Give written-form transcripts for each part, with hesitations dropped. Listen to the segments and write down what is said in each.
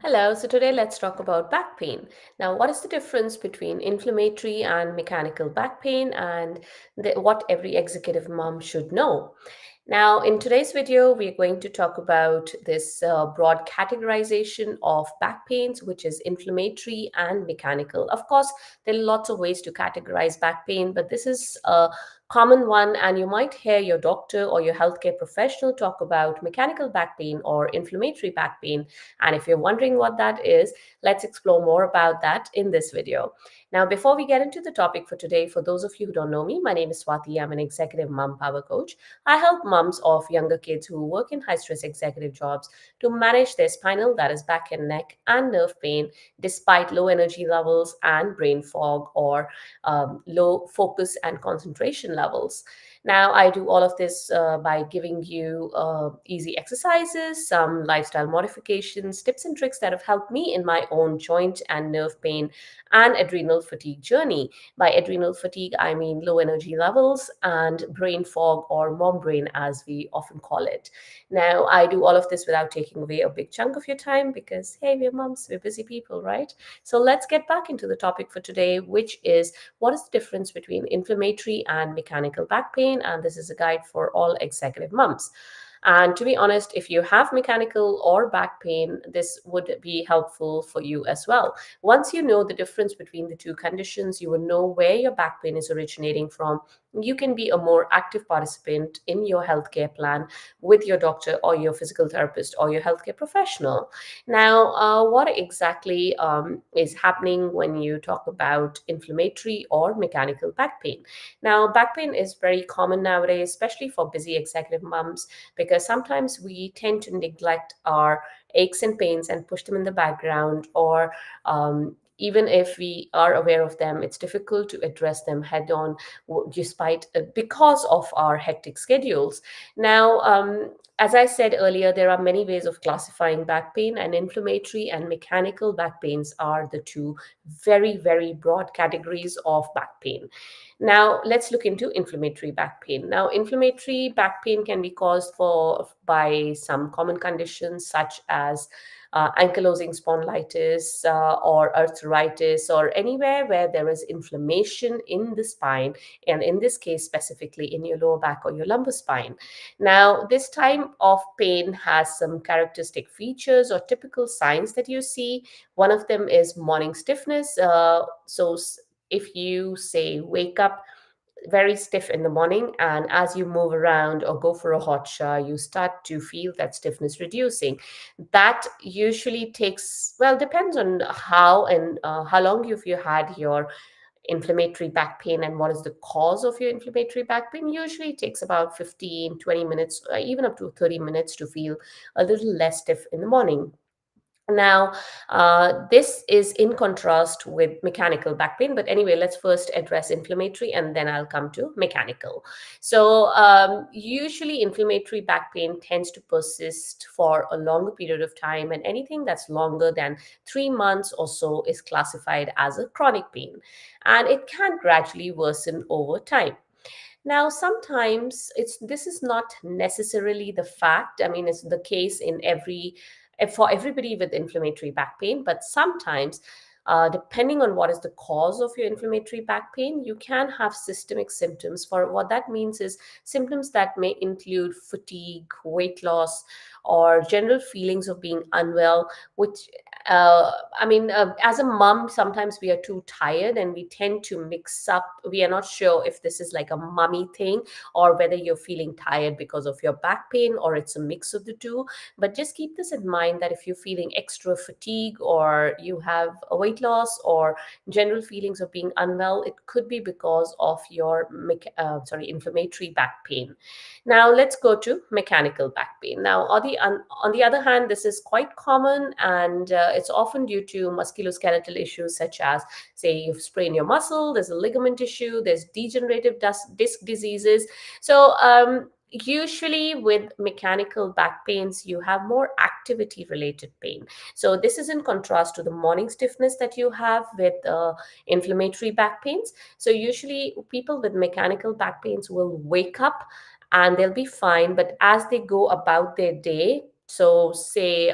Hello, so today let's talk about back pain. Now, what is the difference between inflammatory and mechanical back pain and what every executive mom should know? Now, in today's video, we are going to talk about this broad categorization of back pains, which is inflammatory and mechanical. Of course, there are lots of ways to categorize back pain, but this is a common one, and you might hear your doctor or your healthcare professional talk about mechanical back pain or inflammatory back pain. And if you're wondering what that is, let's explore more about that in this video. Now, before we get into the topic for today, for those of you who don't know me, my name is Swati. I'm an executive mom power coach. I help moms of younger kids who work in high stress executive jobs to manage their spinal, that is back and neck, and nerve pain despite low energy levels and brain fog or low focus and concentration levels. Now, I do all of this by giving you easy exercises, some lifestyle modifications, tips, and tricks that have helped me in my own joint and nerve pain and adrenal fatigue journey. By adrenal fatigue, I mean low energy levels and brain fog or mom brain, as we often call it. Now, I do all of this without taking away a big chunk of your time because, hey, we're moms, we're busy people, right? So let's get back into the topic for today, which is what is the difference between inflammatory and mechanical back pain? And this is a guide for all executive moms. And to be honest, if you have mechanical or back pain, this would be helpful for you as well. Once you know the difference between the two conditions, you will know where your back pain is originating from. You can be a more active participant in your healthcare plan with your doctor or your physical therapist or your healthcare professional. Now, what exactly is happening when you talk about inflammatory or mechanical back pain? Now, back pain is very common nowadays, especially for busy executive moms, because sometimes we tend to neglect our aches and pains and push them in the background, or even if we are aware of them, it's difficult to address them head on, despite because of our hectic schedules. Now, as I said earlier, there are many ways of classifying back pain, and inflammatory and mechanical back pains are the two very, very broad categories of back pain. Now, let's look into inflammatory back pain. Now, inflammatory back pain can be caused by some common conditions such as ankylosing spondylitis or arthritis, or anywhere where there is inflammation in the spine, and in this case, specifically in your lower back or your lumbar spine. Now, this type of pain has some characteristic features or typical signs that you see. One of them is morning stiffness. If you say wake up very stiff in the morning, and as you move around or go for a hot shower, you start to feel that stiffness reducing. That usually takes, well, depends on how long you had your inflammatory back pain and what is the cause of your inflammatory back pain. Usually it takes about 15-20 minutes, even up to 30 minutes to feel a little less stiff in the morning. Now, this is in contrast with mechanical back pain. But anyway, let's first address inflammatory and then I'll come to mechanical. So, usually, inflammatory back pain tends to persist for a longer period of time, and anything that's longer than 3 months or so is classified as a chronic pain, and it can gradually worsen over time. Now, sometimes this is not necessarily the fact. I mean, it's the case in for everybody with inflammatory back pain, but sometimes, depending on what is the cause of your inflammatory back pain, you can have systemic symptoms. For what that means is symptoms that may include fatigue, weight loss, or general feelings of being unwell, which as a mom, sometimes we are too tired and we tend to mix up. We are not sure if this is like a mummy thing or whether you're feeling tired because of your back pain or it's a mix of the two. But just keep this in mind that if you're feeling extra fatigue or you have a weight loss or general feelings of being unwell, it could be because of your inflammatory back pain. Now let's go to mechanical back pain. Now, on the other hand, this is quite common, and it's often due to musculoskeletal issues such as, say, you've sprained your muscle, there's a ligament issue, there's degenerative disc diseases. So, usually with mechanical back pains, you have more activity related pain. So, this is in contrast to the morning stiffness that you have with inflammatory back pains. So, usually people with mechanical back pains will wake up and they'll be fine, but as they go about their day, so say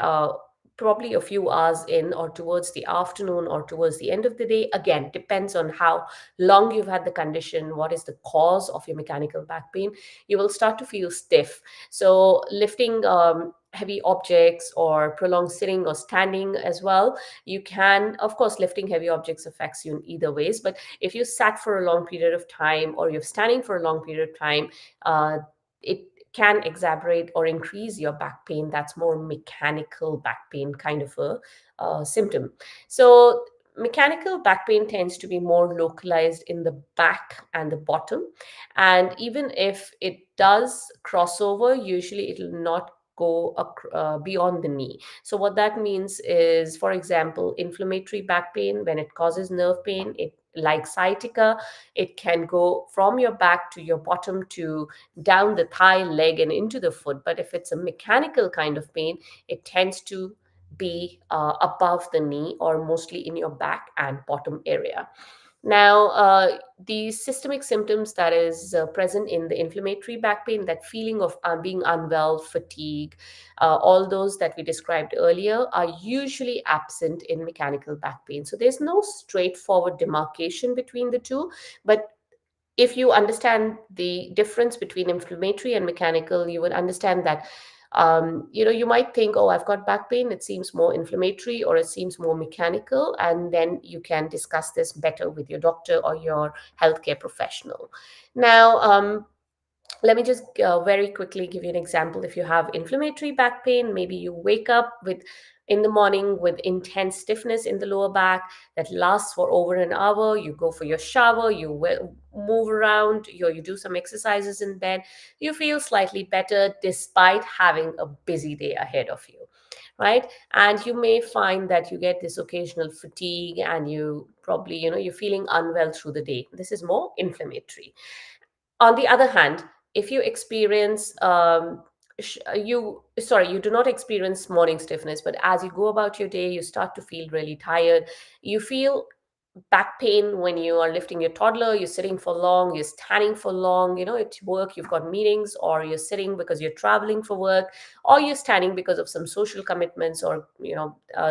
probably a few hours in, or towards the afternoon, or towards the end of the day. Again, depends on how long you've had the condition, what is the cause of your mechanical back pain. You will start to feel stiff. So lifting heavy objects, or prolonged sitting or standing as well, you can, of course, lifting heavy objects affects you in either ways, but if you sat for a long period of time, or you're standing for a long period of time, uh, it can exacerbate or increase your back pain. That's more mechanical back pain kind of a symptom. So mechanical back pain tends to be more localized in the back and the bottom, and even if it does cross over, usually it will not go beyond the knee. So what that means is, for example, inflammatory back pain, when it causes nerve pain, it, like sciatica, it can go from your back to your bottom, to down the thigh, leg, and into the foot. But if it's a mechanical kind of pain, it tends to be above the knee, or mostly in your back and bottom area. Now, the systemic symptoms that is present in the inflammatory back pain, that feeling of being unwell, fatigue, all those that we described earlier, are usually absent in mechanical back pain. So there's no straightforward demarcation between the two, but if you understand the difference between inflammatory and mechanical, you would understand that, you might think, oh, I've got back pain, it seems more inflammatory or it seems more mechanical, and then you can discuss this better with your doctor or your healthcare professional. Now, let me just very quickly give you an example. If you have inflammatory back pain, maybe you wake up with in the morning with intense stiffness in the lower back that lasts for over an hour. You go for your shower, you move around, you do some exercises in bed, you feel slightly better despite having a busy day ahead of you, right? And you may find that you get this occasional fatigue, and you probably, you're feeling unwell through the day. This is more inflammatory. On the other hand, if you experience you do not experience morning stiffness, but as you go about your day, you start to feel really tired. You feel back pain when you are lifting your toddler, you're sitting for long, you're standing for long, at work you've got meetings, or you're sitting because you're traveling for work, or you're standing because of some social commitments, or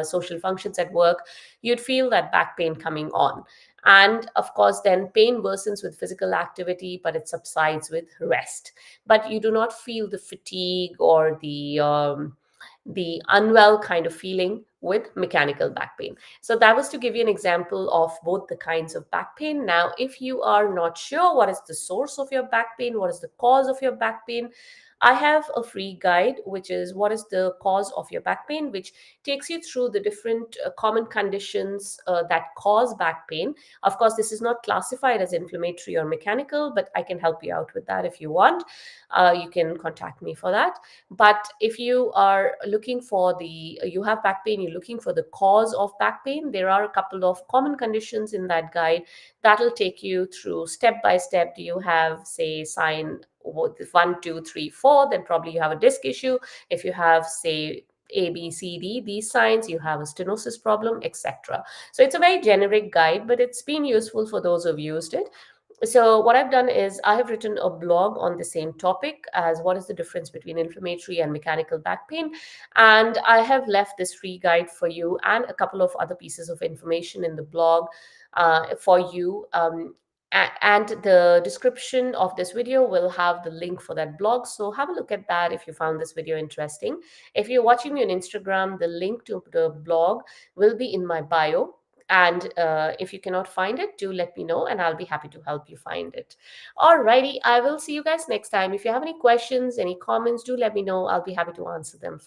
social functions at work. You'd feel that back pain coming on. And of course, then pain worsens with physical activity, but it subsides with rest. But you do not feel the fatigue or the unwell kind of feeling with mechanical back pain. So that was to give you an example of both the kinds of back pain. Now, if you are not sure what is the source of your back pain, what is the cause of your back pain, I have a free guide, which is what is the cause of your back pain, which takes you through the different common conditions that cause back pain. Of course, this is not classified as inflammatory or mechanical, but I can help you out with that if you want. You can contact me for that. But if you are looking for you have back pain, you're looking for the cause of back pain, there are a couple of common conditions in that guide that'll take you through step by step. Do you have, say, sign 1, 2, 3, 4? Then probably you have a disc issue. If you have, say, A, B, C, D, these signs, you have a stenosis problem, etc. So it's a very generic guide, but it's been useful for those who've used it. So what I've done is I have written a blog on the same topic, as what is the difference between inflammatory and mechanical back pain. And I have left this free guide for you and a couple of other pieces of information in the blog for you. And the description of this video will have the link for that blog. So have a look at that if you found this video interesting. If you're watching me on Instagram, the link to the blog will be in my bio. And if you cannot find it, do let me know and I'll be happy to help you find it. Alrighty, I will see you guys next time. If you have any questions, any comments, do let me know. I'll be happy to answer them for you.